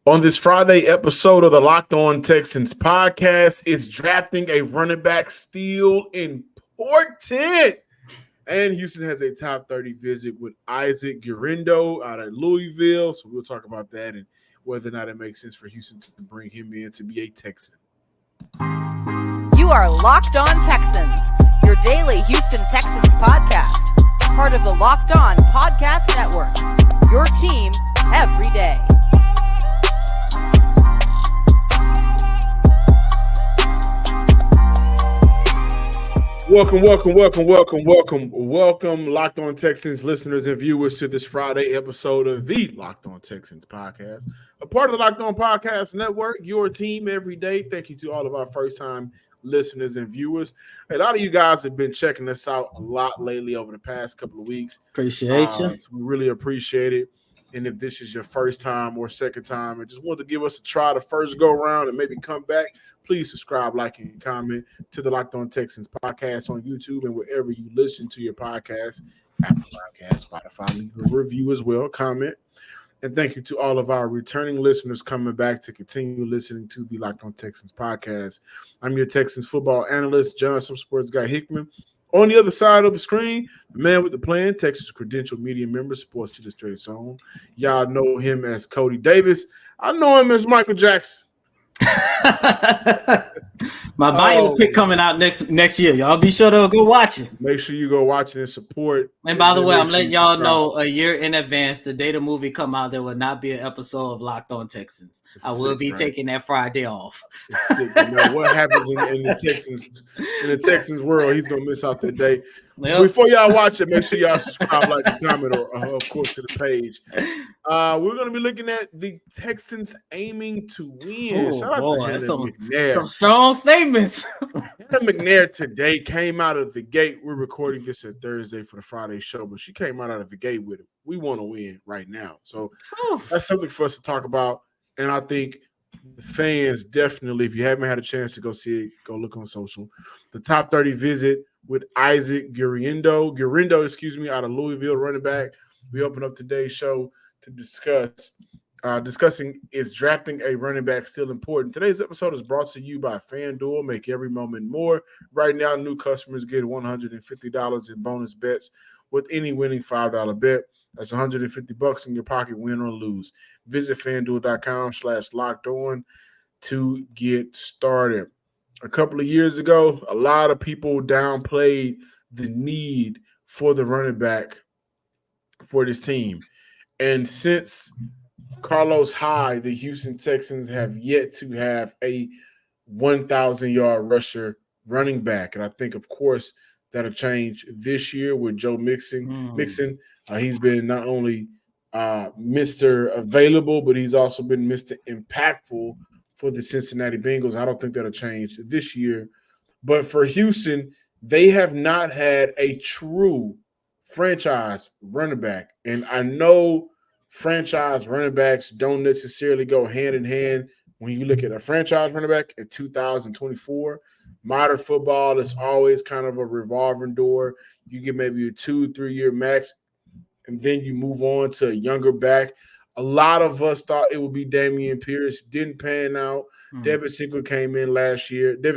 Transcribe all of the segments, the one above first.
On this Friday episode of the Locked On Texans podcast, it's drafting a running back still important. And Houston has a top 30 visit with Isaac Guerendo out of Louisville. So we'll talk about that and whether or not it makes sense for Houston to bring him in to be a Texan. You are Locked On Texans, your daily Houston Texans podcast. Part of the Locked On Podcast Network, your team every day. Welcome, Locked On Texans listeners and viewers to this Friday episode of the Locked On Texans podcast, a part of the Locked On Podcast Network, your team every day. Thank you to all of our first-time listeners and viewers. A lot of you guys have been checking us out a lot lately over the past couple of weeks. Appreciate you. So we really appreciate it. And if this is your first time or second time and just want to give us a try the first go around and maybe come back, please subscribe, like, and comment to the Locked On Texans podcast on YouTube and wherever you listen to your podcast, Apple Podcasts, Spotify. Leave a review as well, comment. And thank you to all of our returning listeners coming back to continue listening to the Locked On Texans podcast. I'm your Texans football analyst, John, some sports guy Hickman. On the other side of the screen, the man with the plan, Texas credential media member, Sports to the Straight Zone. Y'all know him as Cody Davis. I know him as Michael Jackson. My biopic coming out next year. Y'all be sure to go watch it. Make sure you go watch it and support. And by the way, I'm letting y'all know a year in advance, the day the movie come out, there will not be an episode of Locked On Texans. I will be taking that Friday off. Sick, what happens in the Texans world, he's gonna miss out that day. Yep. Before y'all watch it, make sure y'all subscribe, like, and comment, or of course to the page. We're gonna be looking at the Texans aiming to win. Shout out to Hannah McNair. Some strong statements. Hannah McNair today came out of the gate. We're recording this on Thursday for the Friday show, but she came out of the gate with it. We want to win right now, so that's something for us to talk about. And I think the fans definitely, if you haven't had a chance to go see it, go look on social. The top 30 visit with Isaac Guerendo, out of Louisville, running back. We open up today's show to discussing is drafting a running back still important. Today's episode is brought to you by FanDuel. Make every moment more. Right now, new customers get $150 in bonus bets with any winning $5 bet. That's $150 in your pocket, win or lose. Visit FanDuel.com/lockedon to get started. A couple of years ago, a lot of people downplayed the need for the running back for this team. And since Carlos Hyde, the Houston Texans have yet to have a 1,000-yard rusher running back. And I think, of course, that'll change this year with Joe Mixon. He's been not only Mr. Available, but he's also been Mr. Impactful for the Cincinnati Bengals. I don't think that'll change this year. But for Houston, they have not had a true franchise running back. And I know franchise running backs don't necessarily go hand in hand when you look at a franchise running back in 2024. Modern football is always kind of a revolving door. You get maybe a 2-3 year max, and then you move on to a younger back. A lot of us thought it would be Dameon Pierce. Didn't pan out. Devin Singletary came in last year. It did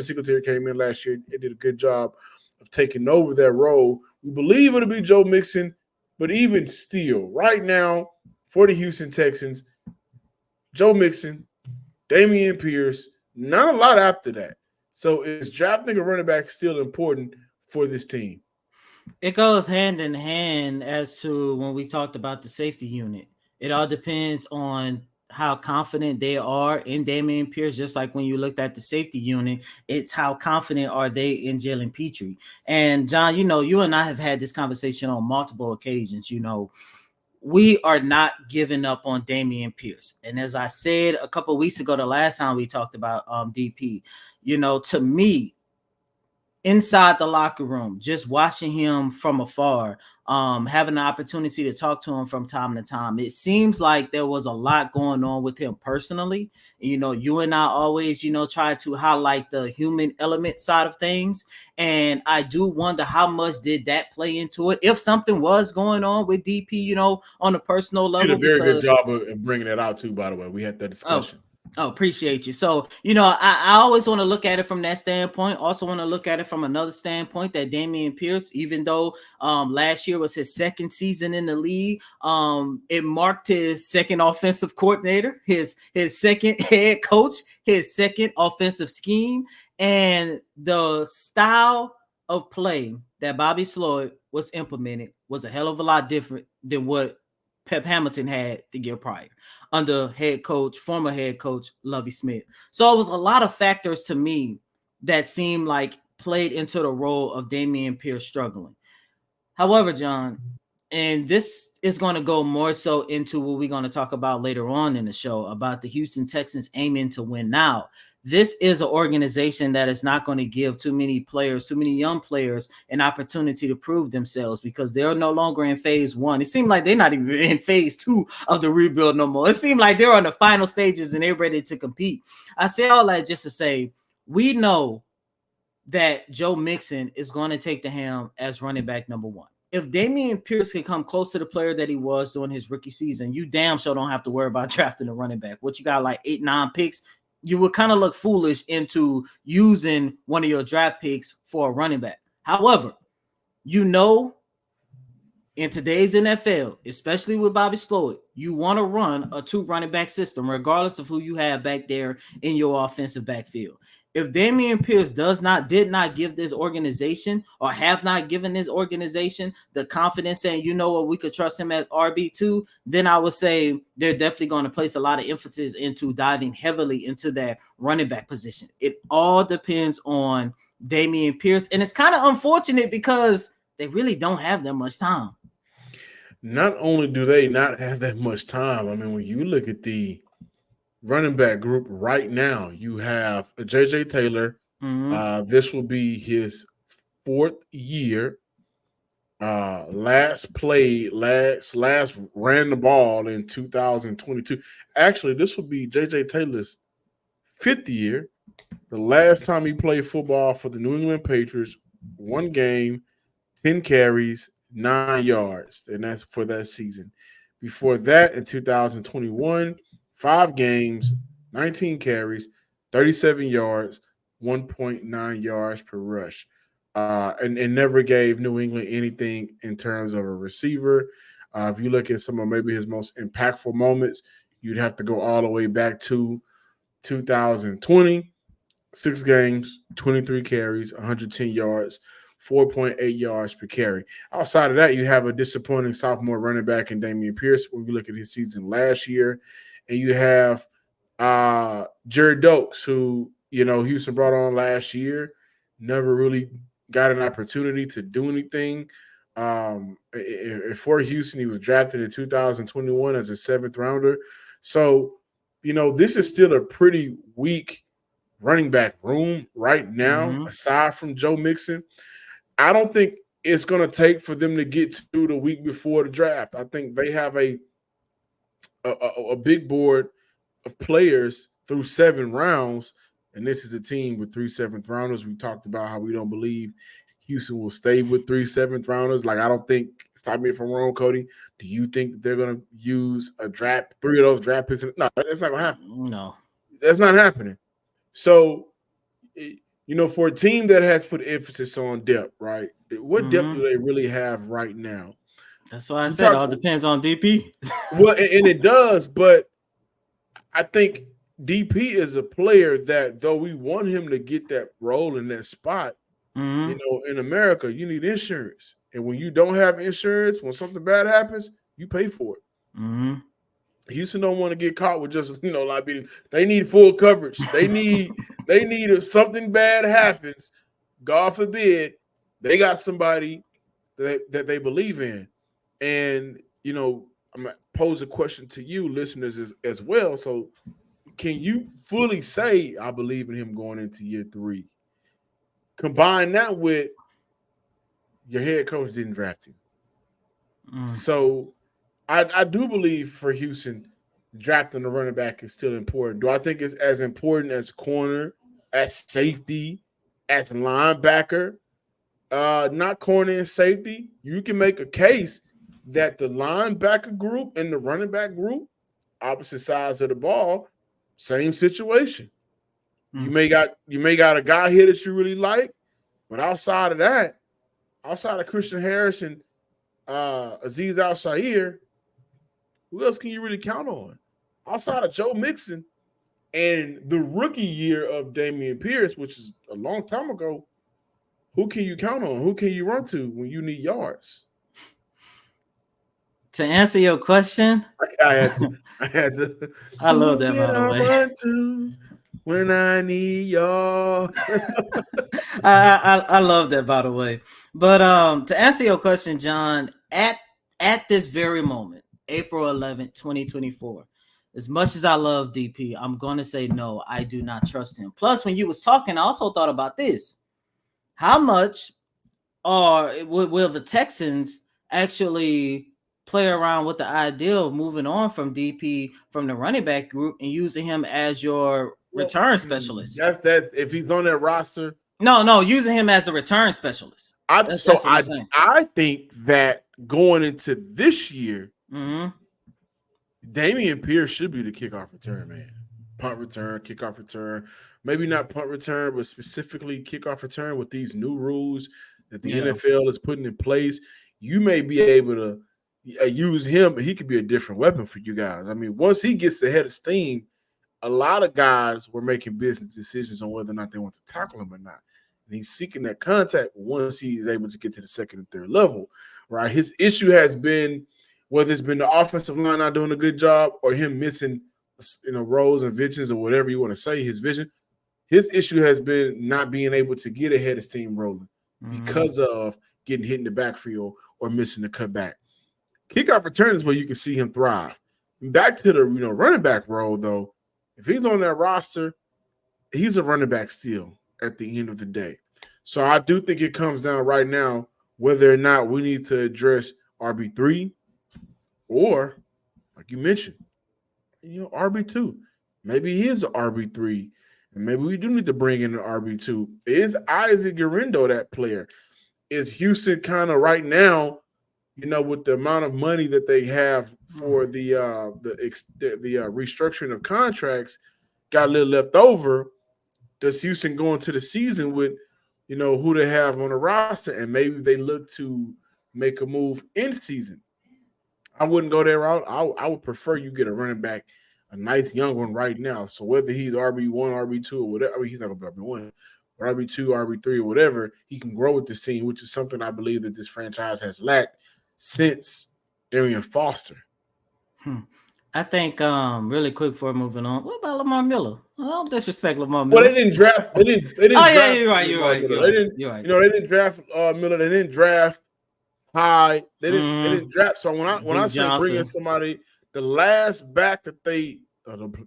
a good job of taking over that role. We believe it'll be Joe Mixon, but even still, right now, for the Houston Texans, Joe Mixon, Dameon Pierce, not a lot after that. So is drafting a running back still important for this team? It goes hand in hand as to when we talked about the safety unit. It all depends on how confident they are in Dameon Pierce, just like when you looked at the safety unit, it's how confident are they in Jalen Petrie. And John, you and I have had this conversation on multiple occasions. We are not giving up on Dameon Pierce. And as I said a couple of weeks ago, the last time we talked about DP, to me, inside the locker room, just watching him from afar, having the opportunity to talk to him from time to time, it seems like there was a lot going on with him personally. You know, you and I always, try to highlight the human element side of things. And I do wonder how much did that play into it, if something was going on with DP, on a personal You did level, a very good because job of bringing it out too. By the way, we had that oh, discussion. oh, appreciate you. So, I always want to look at it from that standpoint. Also want to look at it from another standpoint that Dameon Pierce, even though last year was his second season in the league, it marked his second offensive coordinator, his second head coach, his second offensive scheme, and the style of play that Bobby Sloyd was implemented was a hell of a lot different than what Pep Hamilton had the year prior under former head coach Lovie Smith. So it was a lot of factors to me that seemed like played into the role of Dameon Pierce struggling. However, John, and this is going to go more so into what we're going to talk about later on in the show about the Houston Texans aiming to win now. This is an organization that is not going to give too many young players, an opportunity to prove themselves because they're no longer in phase one. It seemed like they're not even in phase two of the rebuild no more. It seemed like they're on the final stages and they're ready to compete. I say all that just to say we know that Joe Mixon is going to take the helm as running back number one. If Dameon Pierce can come close to the player that he was during his rookie season, you damn sure don't have to worry about drafting a running back. What you got, like 8-9 picks? You would kind of look foolish into using one of your draft picks for a running back. However, in today's NFL, especially with Bobby Sloyd, you want to run a 2 running back system, regardless of who you have back there in your offensive backfield. If Dameon Pierce did not give this organization or have not given this organization the confidence saying, we could trust him as RB2, then I would say they're definitely going to place a lot of emphasis into diving heavily into that running back position. It all depends on Dameon Pierce. And it's kind of unfortunate because they really don't have that much time. Not only do they not have that much time, I mean, when you look at the running back group right now, you have J.J. Taylor. Mm-hmm. This will be his 4th year. Last ran the ball in 2022. Actually, this will be J.J. Taylor's 5th year. The last time he played football for the New England Patriots, 1 game, 10 carries, 9 yards, and that's for that season. Before that, in 2021, 5 games, 19 carries, 37 yards, 1.9 yards per rush. And never gave New England anything in terms of a receiver. If you look at some of maybe his most impactful moments, you'd have to go all the way back to 2020. 6 games, 23 carries, 110 yards, 4.8 yards per carry. Outside of that, you have a disappointing sophomore running back in Dameon Pierce when we look at his season last year. And you have Jared Dokes, who, Houston brought on last year, never really got an opportunity to do anything. For Houston, he was drafted in 2021 as a 7th rounder. So, this is still a pretty weak running back room right now, aside from Joe Mixon. I don't think it's going to take for them to get to the week before the draft. I think they have a big board of players through 7 rounds, and this is a team with 3 7th rounders. We talked about how we don't believe Houston will stay with 3 7th rounders. Like, I don't think, stop me if I'm wrong, Cody, do you think that they're going to use 3 of those draft picks? No, that's not going to happen. No. That's not happening. So, for a team that has put emphasis on depth, right? What depth do they really have right now? That's why I said it all depends on DP. Well, and it does, but I think DP is a player that, though we want him to get that role in that spot, in America, you need insurance. And when you don't have insurance, when something bad happens, you pay for it. Houston don't want to get caught with just, liability. They need full coverage. They need if something bad happens, God forbid, they got somebody that they believe in. And, I'm going to pose a question to you, listeners, as well. So, can you fully say, I believe in him going into year 3? Combine that with your head coach didn't draft you. So I do believe for Houston, drafting a running back is still important. Do I think it's as important as corner, as safety, as linebacker? Not corner and safety. You can make a case that the linebacker group and the running back group, opposite sides of the ball, same situation. You may got a guy here that you really like, but outside of that, outside of Christian Harris and Aziz Al-Shaair, who else can you really count on? Outside of Joe Mixon and the rookie year of Dameon Pierce, which is a long time ago, who can you count on? Who can you run to when you need yards? To answer your question, I had to. I love that, by the way. Run to when I need yards. I love that, by the way. But to answer your question, John, at this very moment, April 11th, 2024, as much as I love DP, I'm going to say no, I do not trust him. Plus, when you was talking, I also thought about this. How much will the Texans actually play around with the idea of moving on from DP from the running back group and using him as your return specialist? That's that. If he's on that roster, no, using him as the return specialist. I think that going into this year, Dameon Pierce should be the kickoff return man. Punt return, kickoff return. Maybe not punt return, but specifically kickoff return with these new rules that the NFL is putting in place. You may be able to use him, but he could be a different weapon for you guys. I mean, once he gets ahead of steam, a lot of guys were making business decisions on whether or not they want to tackle him or not. And he's seeking that contact once he's able to get to the second and third level, right? His issue has been whether it's been the offensive line not doing a good job or him missing, roles and visions or whatever you want to say, his vision. His issue has been not being able to get ahead of steam rolling because of getting hit in the backfield or missing the cutback. Kickoff return is where you can see him thrive. Back to the running back role, though, if he's on that roster, he's a running back still at the end of the day. So I do think it comes down right now whether or not we need to address RB3 or, like you mentioned, RB2. Maybe he is an RB3, and maybe we do need to bring in an RB2. Is Isaac Guerendo that player? Is Houston kind of right now, with the amount of money that they have for the restructuring of contracts, got a little left over? Does Houston go into the season with, who they have on the roster, and maybe they look to make a move in season? I wouldn't go that route. I would prefer you get a running back, a nice young one right now. So whether he's RB1, RB2, or whatever, he's not going to be RB1, or RB2, RB3, or whatever, he can grow with this team, which is something I believe that this franchise has lacked since Arian Foster. I think really quick before moving on, what about Lamar Miller? I don't disrespect Lamar Miller. Well, they didn't draft. They didn't You're draft right. They didn't draft Miller. They didn't draft High. They didn't draft. So when I say bring in somebody, the last back that they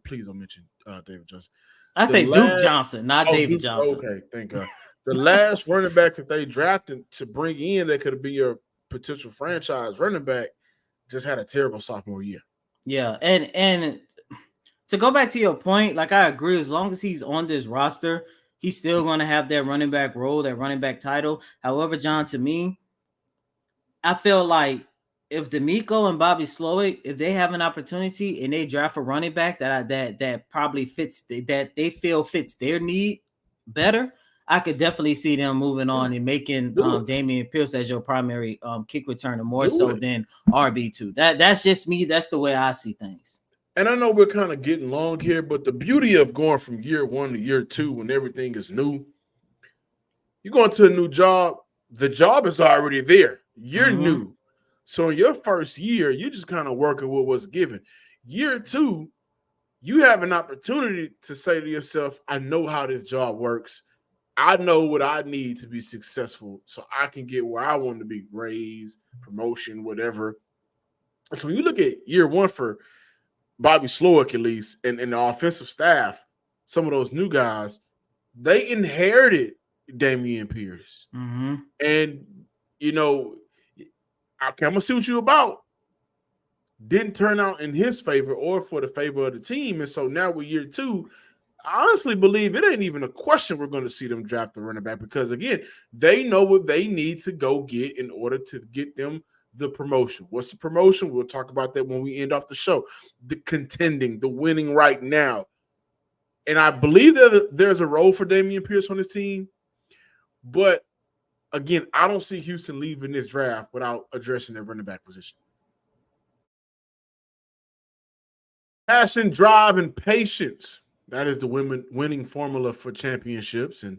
please don't mention David Johnson. I say Duke Johnson, not David Johnson. Okay, thank God. The last running back that they drafted to bring in that could be your potential franchise running back just had a terrible sophomore year. Yeah, and to go back to your point, like I agree, as long as he's on this roster, he's still going to have that running back role, that running back title. However, John, to me, I feel like if D'Amico and Bobby Slowick, if they have an opportunity and they draft a running back that probably fits, that they feel fits their need better, I could definitely see them moving on and making Dameon Pierce as your primary kick returner more so than RB2. That's just me. That's the way I see things. And I know we're kind of getting long here, but the beauty of going from year one to year two when everything is new, you're going to a new job. The job is already there. You're new. So in your first year, you're just kind of working with what's given. Year two, you have an opportunity to say to yourself, I know how this job works. I know what I need to be successful so I can get where I want to be, raise, promotion, whatever. So when you look at year one for Bobby Slowick, at least, and the offensive staff, some of those new guys, they inherited Dameon Pierce. Mm-hmm. And, you know, I'm going to see what you about. Didn't turn out in his favor or for the favor of the team. And so now with year 2, I honestly believe it ain't even a question we're going to see them draft the running back because, again, they know what they need to go get in order to get them the promotion. What's the promotion? We'll talk about that when we end off the show. The contending, the winning right now. And I believe that there's a role for Dameon Pierce on this team. But, again, I don't see Houston leaving this draft without addressing their running back position. Passion, drive, and patience. That is the winning formula for championships, and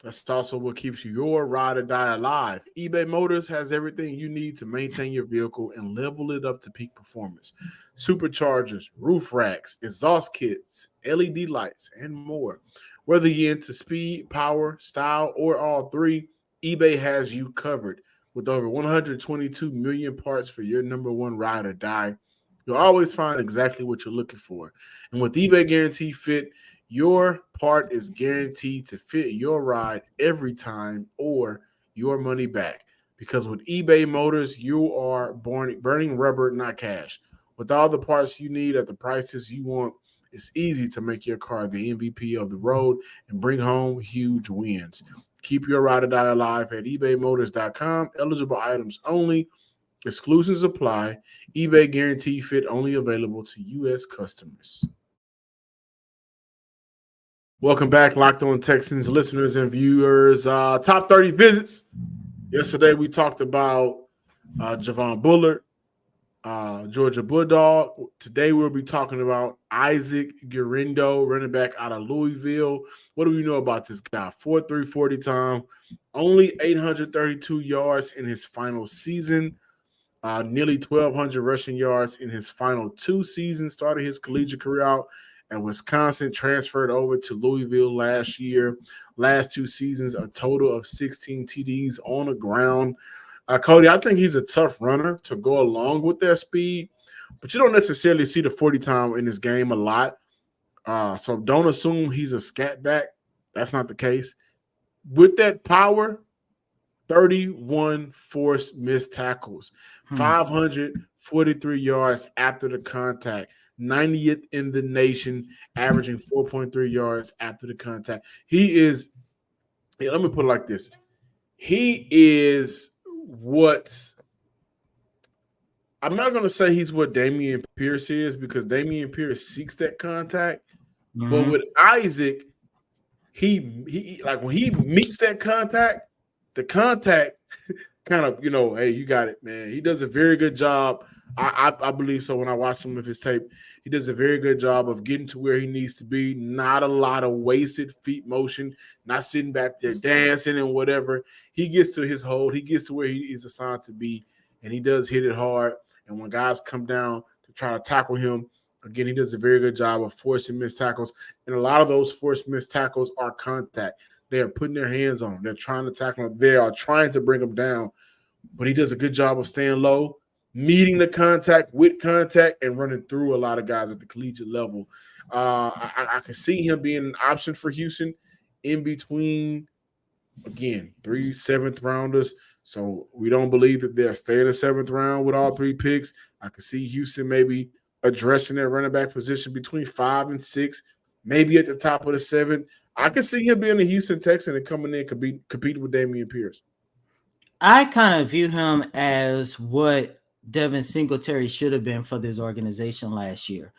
that's also what keeps your ride or die alive. eBay Motors has everything you need to maintain your vehicle and level it up to peak performance. Superchargers, roof racks, exhaust kits, LED lights, and more. Whether you're into speed, power, style, or all three, eBay has you covered. With over 122 million parts for your number one ride or die, you'll always find exactly what you're looking for. And with eBay Guarantee Fit, your part is guaranteed to fit your ride every time or your money back. Because with eBay Motors, you are burning rubber, not cash. With all the parts you need at the prices you want, it's easy to make your car the MVP of the road and bring home huge wins. Keep your ride or die alive at ebaymotors.com. Eligible items only. Exclusions apply. eBay Guarantee Fit only available to U.S. customers. Welcome back, Locked On Texans listeners and viewers. Top 30 visits. Yesterday we talked about Javon Bullard, Georgia Bulldog. Today we'll be talking about Isaac Guerendo, running back out of Louisville. What do we know about this guy? 4.3 40 time, only 832 yards in his final season. Nearly 1,200 rushing yards in his final 2 seasons, started his collegiate career out at Wisconsin, transferred over to Louisville last year. Last 2 seasons, a total of 16 TDs on the ground. Cody, I think he's a tough runner to go along with that speed, but you don't necessarily see the 40 time in this game a lot. So don't assume he's a scat back. That's not the case. With that power, 31 forced missed tackles, 543 yards after the contact, 90th in the nation, averaging 4.3 yards after the contact. He is, let me put it like this. He is what, I'm not going to say he's what Dameon Pierce is because Dameon Pierce seeks that contact. Mm-hmm. But with Isaac, he like when he meets that contact, the contact kind of, hey, you got it, man. He does a very good job. I believe so when I watch some of his tape. He does a very good job of getting to where he needs to be. Not a lot of wasted feet motion, not sitting back there dancing and whatever. He gets to his hold. He gets to where he is assigned to be, and he does hit it hard. And when guys come down to try to tackle him, again, he does a very good job of forcing missed tackles. And a lot of those forced missed tackles are contact. They are putting their hands on him. They're trying to tackle him. They are trying to bring him down. But he does a good job of staying low, meeting the contact with contact, and running through a lot of guys at the collegiate level. I can see him being an option for Houston in between, again, 3 7th-rounders. So we don't believe that they'll stay in the 7th round with all 3 picks. I can see Houston maybe addressing their running back position between 5 and 6, maybe at the top of the 7th. I can see him being a Houston Texan and coming in competing with Dameon Pierce. I kind of view him as what Devin Singletary should have been for this organization last year.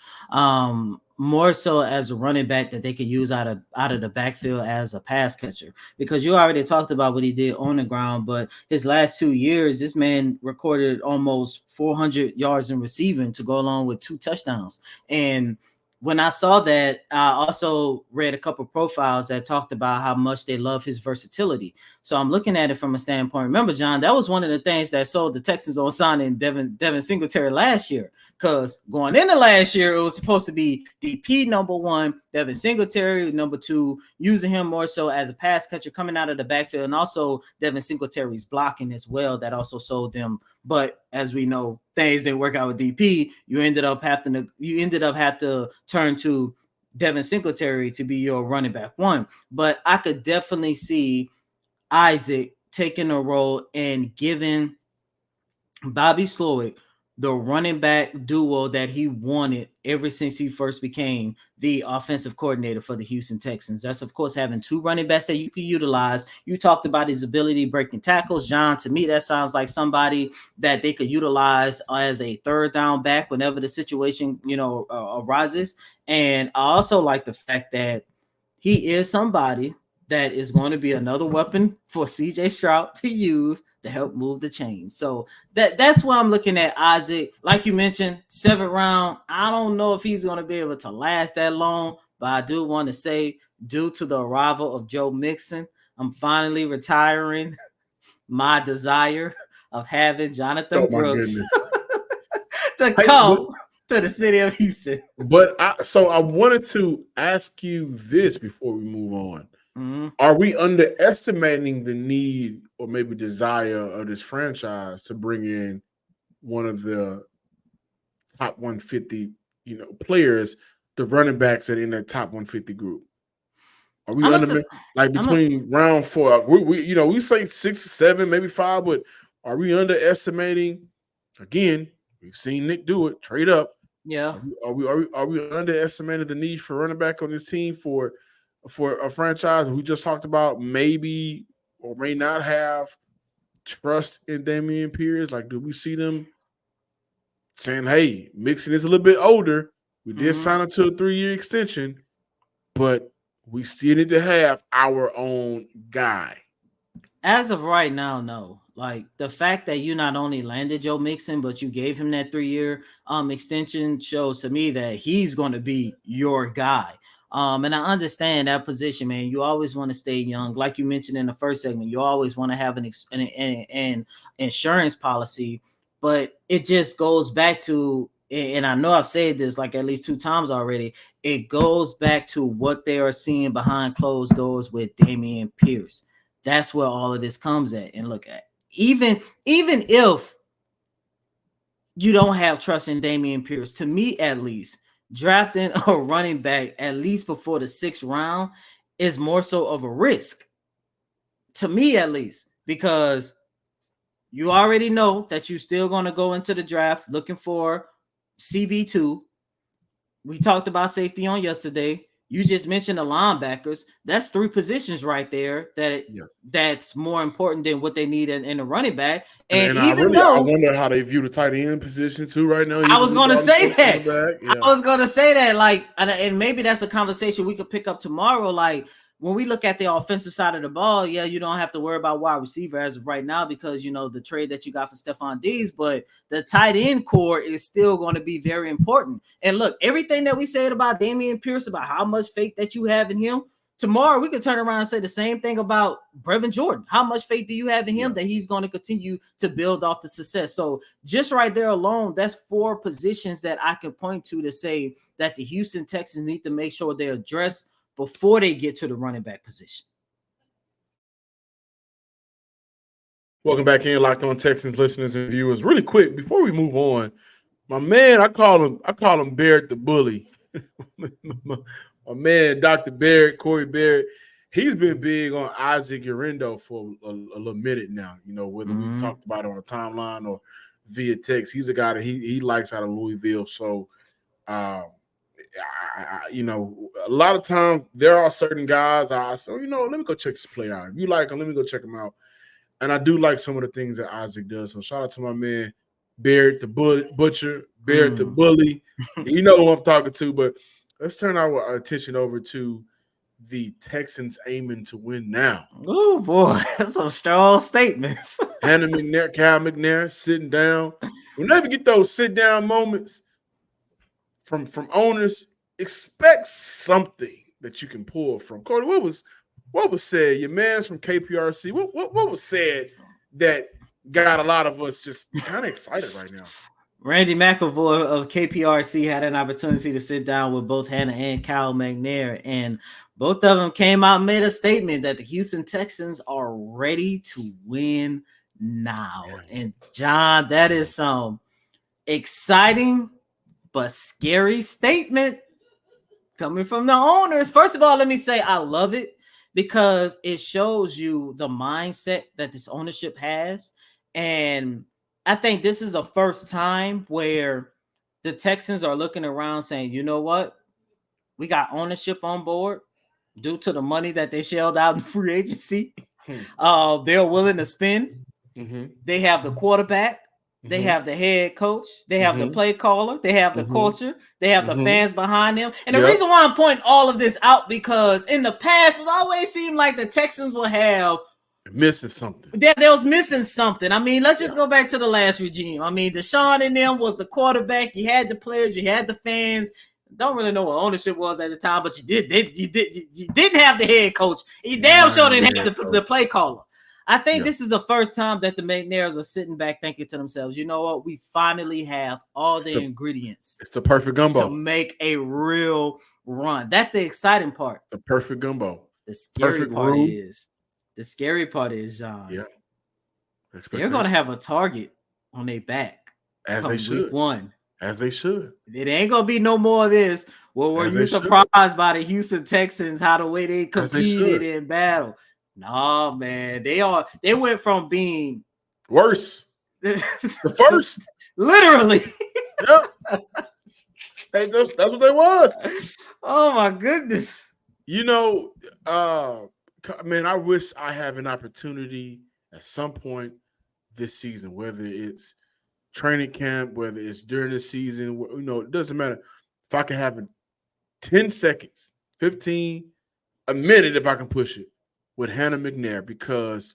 More so as a running back that they could use out of the backfield as a pass catcher, because you already talked about what he did on the ground, but his last 2 years, this man recorded almost 400 yards in receiving to go along with 2 touchdowns. And when I saw that, I also read a couple profiles that talked about how much they love his versatility. So I'm looking at it from a standpoint. Remember, John, that was one of the things that sold the Texans on signing Devin Singletary last year. Because going into last year, it was supposed to be DP number 1, Devin Singletary number 2, using him more so as a pass catcher coming out of the backfield, and also Devin Singletary's blocking as well. That also sold them. But as we know, things didn't work out with DP. You ended up having to turn to Devin Singletary to be your running back 1. But I could definitely see Isaac taking a role and giving Bobby Slowick the running back duo that he wanted ever since he first became the offensive coordinator for the Houston Texans. That's, of course, having two running backs that you can utilize. You talked about his ability breaking tackles. John, to me, that sounds like somebody that they could utilize as a third down back whenever the situation, arises. And I also like the fact that he is somebody that is going to be another weapon for CJ Stroud to use to help move the chains. So that's why I'm looking at Isaac. Like you mentioned, 7th round. I don't know if he's going to be able to last that long, but I do want to say, due to the arrival of Joe Mixon, I'm finally retiring my desire of having Jonathan Oh my Brooks goodness. to come to the city of Houston. But I wanted to ask you this before we move on. Mm-hmm. Are we underestimating the need or maybe desire of this franchise to bring in one of the top 150, players, the running backs that are in that top 150 group? Are we between round 4? We say 6 or 7, maybe 5, but are we underestimating? Again, we've seen Nick do it. Trade up. Yeah. Are we underestimating the need for running back on this team for a franchise we just talked about maybe or may not have trust in Dameon Pierce? Like, do we see them saying, hey, Mixon is a little bit older. We did sign him to a 3-year extension, but we still need to have our own guy. As of right now, no. Like, the fact that you not only landed Joe Mixon, but you gave him that 3-year extension shows to me that he's going to be your guy. And I understand that position, man. You always want to stay young. Like you mentioned in the first segment, you always want to have an insurance policy, but it just goes back to, and I know I've said this like at least 2 times already, it goes back to what they are seeing behind closed doors with Dameon Pierce. That's where all of this comes at. And look, at even if you don't have trust in Dameon Pierce, to me at least, drafting a running back at least before the 6th round is more so of a risk. To me at least, because you already know that you're still going to go into the draft looking for CB2. We talked about safety on yesterday. You just mentioned the linebackers. That's 3 positions right there that's more important than what they need in a running back. And I even though I wonder how they view the tight end position too right now. I was going to say that. Yeah. I was going to say that, like, and maybe that's a conversation we could pick up tomorrow. Like, when we look at the offensive side of the ball, yeah, you don't have to worry about wide receiver as of right now because, the trade that you got for Stephon Diggs, but the tight end core is still going to be very important. And look, everything that we said about Dameon Pierce, about how much faith that you have in him, tomorrow we could turn around and say the same thing about Brevin Jordan. How much faith do you have in him that he's going to continue to build off the success? So just right there alone, that's 4 positions that I can point to say that the Houston Texans need to make sure they address before they get to the running back position. Welcome back in, Locked On Texans listeners and viewers. Really quick, before we move on, my man, I call him Barrett the Bully. my man, Dr. Barrett, Corey Barrett, he's been big on Isaac Guerendo for a little minute now. Whether we talked about it on the timeline or via text, he's a guy that he likes out of Louisville. So, a lot of times there are certain guys I say, let me go check this player out. If you like him, let me go check him out. And I do like some of the things that Isaac does. So shout out to my man Barrett the Butcher, Barrett the Bully. You know who I'm talking to. But let's turn our attention over to the Texans aiming to win now. Oh boy, that's some strong statements. Hannah McNair, Cal McNair sitting down. Whenever you get those sit down moments from owners, expect something that you can pull from. Cody, what was said? Your man's from KPRC. What was said that got a lot of us just kind of excited right now? Randy McElvoy of KPRC had an opportunity to sit down with both Hannah and Kyle McNair, and both of them came out and made a statement that the Houston Texans are ready to win now. And John, that is some exciting but scary statement coming from the owners. First of all, let me say I love it because it shows you the mindset that this ownership has. And I think this is the first time where the Texans are looking around saying, you know what? We got ownership on board due to the money that they shelled out in free agency. They're willing to spend. Mm-hmm. They have the quarterback. They Mm-hmm. have the head coach. They have the Mm-hmm. play caller. They have the Mm-hmm. culture. They have the Mm-hmm. fans behind them. And the Yep. reason why I'm pointing all of this out, because in the past, it always seemed like the Texans will have missing something. They was missing something. I mean, let's just go back to the last regime. I mean, Deshaun and them was the quarterback. You had the players. You had the fans. Don't really know what ownership was at the time, but you didn't have the head coach. You damn sure didn't have the play caller. I think this is the first time that the McNairs are sitting back thinking to themselves, you know what? We finally have all the ingredients. It's the perfect gumbo to make a real run. That's the exciting part. The perfect gumbo. The scary part is, John. Yeah. They're going to have a target on their back. As they should. Week 1. As they should. It ain't going to be no more of this. Well, were you surprised by the Houston Texans, how the way they competed in battle? No, man. They went from being worse. The first. Literally. Yep. That's what they was. Oh, my goodness. You know, man, I wish I have an opportunity at some point this season, whether it's training camp, whether it's during the season, you know, it doesn't matter. If I can have 10 seconds, 15, a minute, if I can push it, with Hannah McNair, because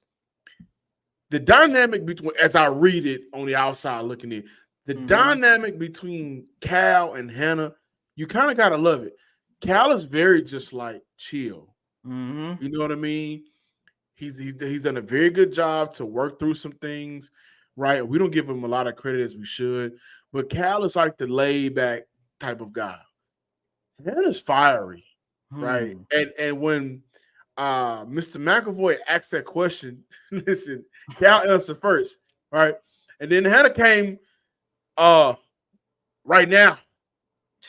the dynamic between, as I read it on the outside looking in, the dynamic between Cal and Hannah, you kind of got to love it. Cal is very just like chill. Mm-hmm. You know what I mean? He's done a very good job to work through some things, right? We don't give him a lot of credit as we should, but Cal is like the laid back type of guy. Hannah's fiery, right? And when Mr. McAvoy asked that question, listen, Cal answered first, right? And then Hannah came, right now.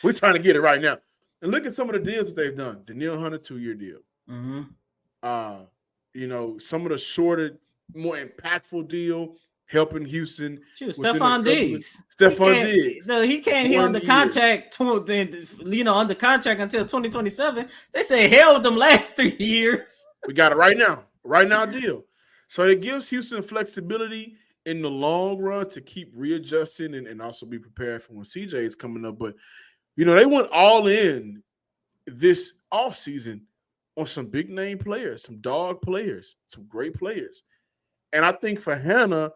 We're trying to get it right now. And look at some of the deals that they've done. Danielle Hunter, 2-year deal. Mm-hmm. You know, some of the shorter, more impactful deal, helping Houston. Stephon Diggs. Stephon Diggs. So he can't hear under contract, under contract until 2027. They say hell with them last 3 years. We got it right now. Right now deal. So it gives Houston flexibility in the long run to keep readjusting and also be prepared for when CJ is coming up. But, you know, they went all in this offseason on some big name players, some dog players, some great players. And I think for Hannah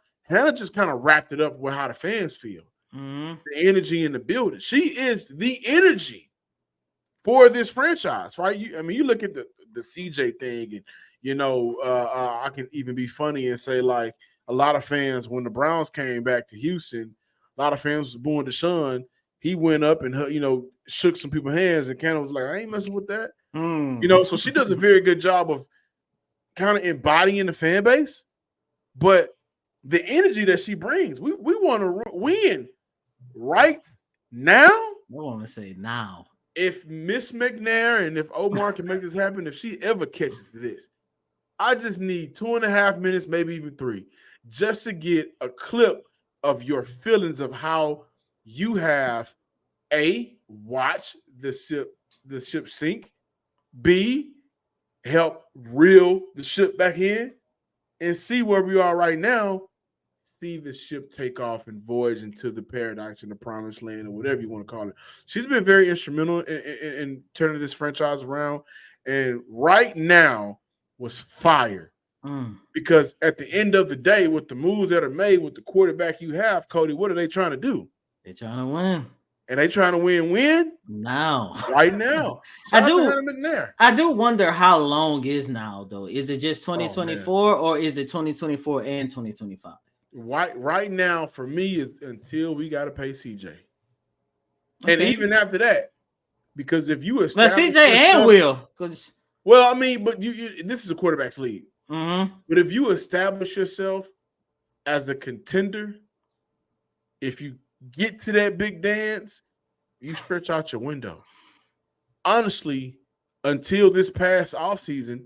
just kind of wrapped it up with how the fans feel. Mm-hmm. The energy in the building. She is the energy for this franchise, right? You look at the CJ thing, and, you know, I can even be funny and say, like, a lot of fans, when the Browns came back to Houston, a lot of fans was booing Deshaun. He went up and, you know, shook some people's hands and kind of was like, I ain't messing with that. You know, so she does a very good job of kind of embodying the fan base. But the energy that she brings, we want to win right now. I want to say now. If Miss McNair and if Omar can make this happen, if she ever catches this, I just need 2.5 minutes, maybe even 3, just to get a clip of your feelings of how you have watch the ship sink, B, help reel the ship back in, and C, where we are right now, see the ship take off and voyage into the paradise and the promised land or whatever you want to call it. She's been very instrumental in turning this franchise around, and right now was fire. Because at the end of the day, with the moves that are made with the quarterback you have, Cody, what are they trying to do? They're trying to win. And they trying to win now. Right now. I do wonder how long is now, though. Is it just 2024 or is it 2024 and 2025? Right now, for me, is until we got to pay CJ. Okay. And even after that, because if you establish CJ and Will. Well, I mean, but you this is a quarterback's league. Mm-hmm. But if you establish yourself as a contender, if you get to that big dance, you stretch out your window. Honestly, until this past offseason,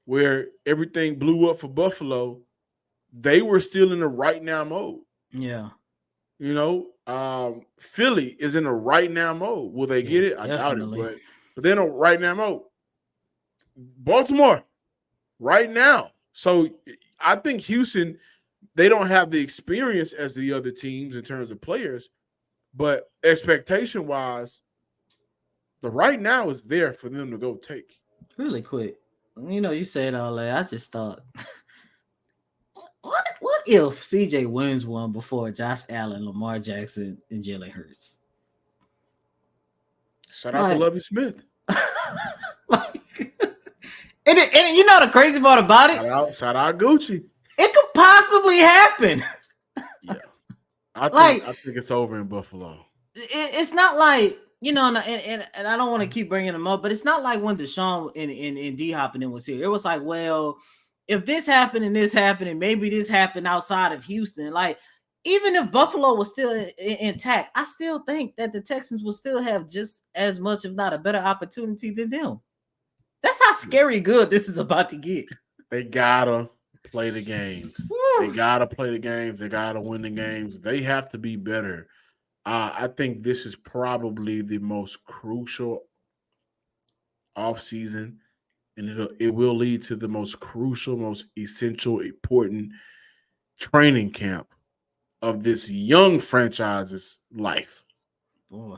where everything blew up for Buffalo, they were still in the right now mode. Yeah. Philly is in a right now mode. Will they Yeah, get it? I doubt it, definitely. but they're in a right now mode. Baltimore, right now. So I think Houston, they don't have the experience as the other teams in terms of players, but expectation wise, the right now is there for them to go take. Really quick. You said all that. I just thought, what if CJ wins one before Josh Allen, Lamar Jackson, and Jalen Hurts? Shout out to Lovie Smith. Like, and the crazy part about it, Shout out Gucci. it could possibly happen. Yeah, I think it's over in Buffalo. It's not like and I don't want to keep bringing them up, but it's not like when Deshaun and D Hopping was here. It was like, well, if this happened and this happened and maybe this happened outside of Houston, like even if Buffalo was still intact, I still think that the Texans will still have just as much, if not a better opportunity than them. That's how scary good this is about to get. They gotta play the games. They gotta play the games. They gotta win the games. They have to be better. I think this is probably the most crucial offseason, and it will lead to the most crucial, most essential, important training camp of this young franchise's life. Boy.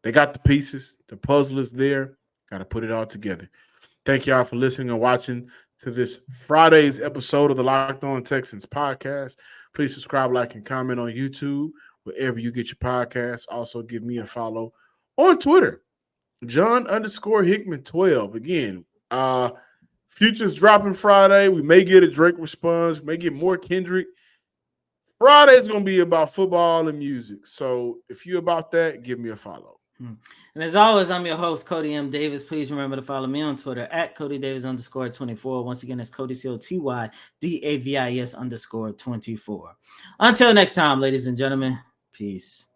They got the pieces. The puzzle is there. Got to put it all together. Thank y'all for listening and watching to this Friday's episode of the Locked On Texans podcast. Please subscribe, like, and comment on YouTube, wherever you get your podcasts. Also, give me a follow on Twitter, John_Hickman12. Again, Future's dropping Friday. We may get a Drake response, may get more Kendrick. Friday's going to be about football and music. So if you're about that, give me a follow. And as always, I'm your host, Cody M. Davis. Please remember to follow me on Twitter at CodyDavis_24. Once again, it's Cody COTYDAVIS_24. Until next time, ladies and gentlemen, peace.